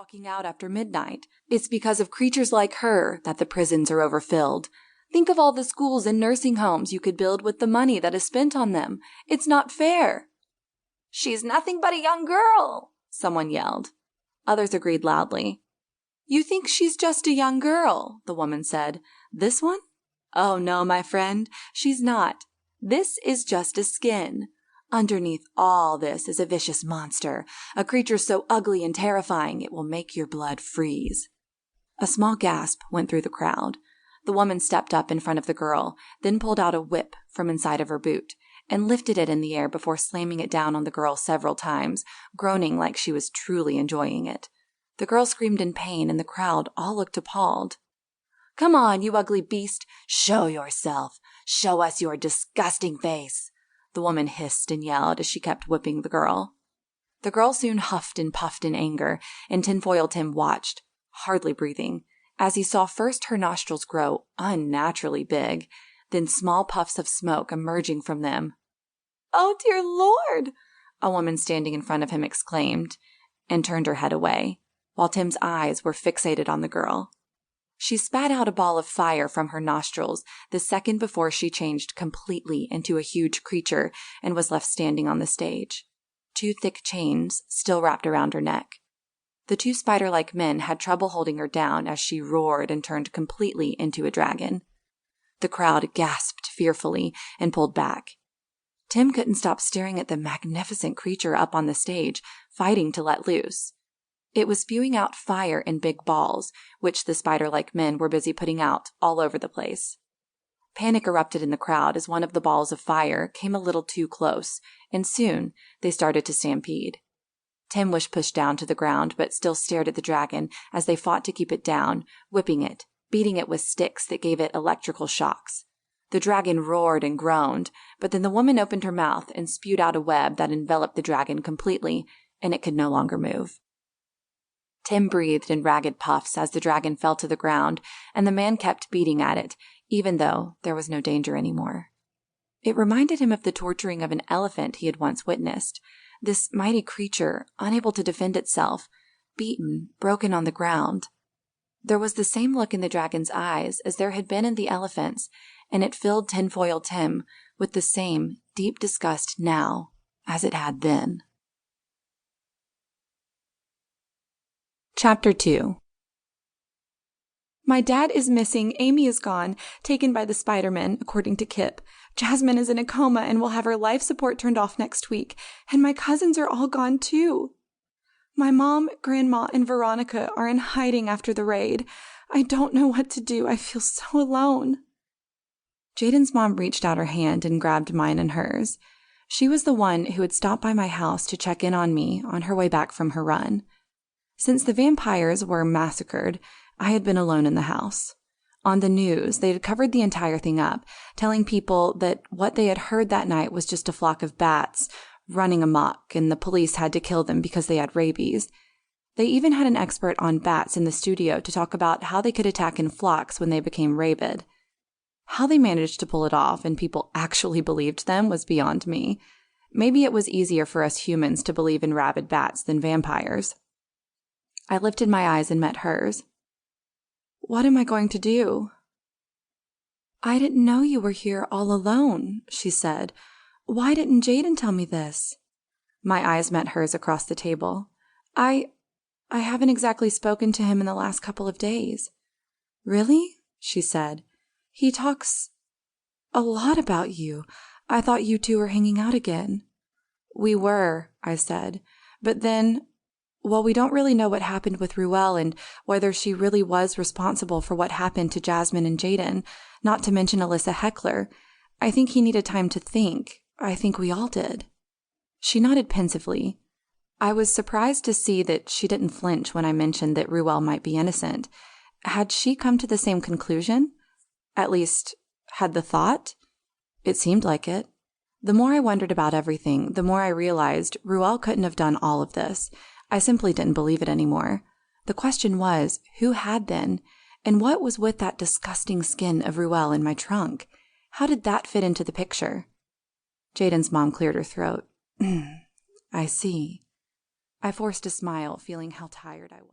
walking out after midnight. It's because of creatures like her that the prisons are overfilled. Think of all the schools and nursing homes you could build with the money that is spent on them. It's not fair." "She's nothing but a young girl," someone yelled. Others agreed loudly. "You think she's just a young girl," the woman said. "This one? Oh no, my friend, she's not. This is just a skin. Underneath all this is a vicious monster, a creature so ugly and terrifying it will make your blood freeze." A small gasp went through the crowd. The woman stepped up in front of the girl, then pulled out a whip from inside of her boot and lifted it in the air before slamming it down on the girl several times, groaning like she was truly enjoying it. The girl screamed in pain, and the crowd all looked appalled. "Come on, you ugly beast! Show yourself! Show us your disgusting face!" the woman hissed and yelled as she kept whipping the girl. The girl soon huffed and puffed in anger, and Tinfoil Tim watched, hardly breathing, as he saw first her nostrils grow unnaturally big, then small puffs of smoke emerging from them. "Oh, dear Lord!" a woman standing in front of him exclaimed, and turned her head away, while Tim's eyes were fixated on the girl. She spat out a ball of fire from her nostrils the second before she changed completely into a huge creature and was left standing on the stage, 2 thick chains still wrapped around her neck. The 2 spider-like men had trouble holding her down as she roared and turned completely into a dragon. The crowd gasped fearfully and pulled back. Tim couldn't stop staring at the magnificent creature up on the stage, fighting to let loose. It was spewing out fire in big balls, which the spider-like men were busy putting out all over the place. Panic erupted in the crowd as one of the balls of fire came a little too close, and soon they started to stampede. Tim was pushed down to the ground, but still stared at the dragon as they fought to keep it down, whipping it, beating it with sticks that gave it electrical shocks. The dragon roared and groaned, but then the woman opened her mouth and spewed out a web that enveloped the dragon completely, and it could no longer move. Tim breathed in ragged puffs as the dragon fell to the ground, and the man kept beating at it, even though there was no danger anymore. It reminded him of the torturing of an elephant he had once witnessed. This mighty creature, unable to defend itself, beaten, broken on the ground. There was the same look in the dragon's eyes as there had been in the elephant's, and it filled Tinfoil Tim with the same deep disgust now as it had then. Chapter 2. "My dad is missing, Amy is gone, taken by the Spider-Men, according to Kip. Jazmine is in a coma and will have her life support turned off next week, and my cousins are all gone too. My mom, Grandma, and Veronica are in hiding after the raid. I don't know what to do. I feel so alone." Jayden's mom reached out her hand and grabbed mine and hers. She was the one who had stopped by my house to check in on me on her way back from her run. Since the vampires were massacred, I had been alone in the house. On the news, they had covered the entire thing up, telling people that what they had heard that night was just a flock of bats running amok, and the police had to kill them because they had rabies. They even had an expert on bats in the studio to talk about how they could attack in flocks when they became rabid. How they managed to pull it off and people actually believed them was beyond me. Maybe it was easier for us humans to believe in rabid bats than vampires. I lifted my eyes and met hers. "What am I going to do?" "I didn't know you were here all alone," she said. "Why didn't Jayden tell me this?" My eyes met hers across the table. I haven't exactly spoken to him in the last couple of days." "Really?" she said. "He talks a lot about you. I thought you two were hanging out again." "We were," I said. "But then, well, we don't really know what happened with Ruel and whether she really was responsible for what happened to Jazmine and Jayden, not to mention Alyssa Heckler. I think he needed time to think. I think we all did." She nodded pensively. I was surprised to see that she didn't flinch when I mentioned that Ruel might be innocent. Had she come to the same conclusion? At least, had the thought? It seemed like it. The more I wondered about everything, the more I realized Ruel couldn't have done all of this. I simply didn't believe it anymore. The question was, who had then? And what was with that disgusting skin of Ruel in my trunk? How did that fit into the picture? Jayden's mom cleared her throat. "I see." I forced a smile, feeling how tired I was.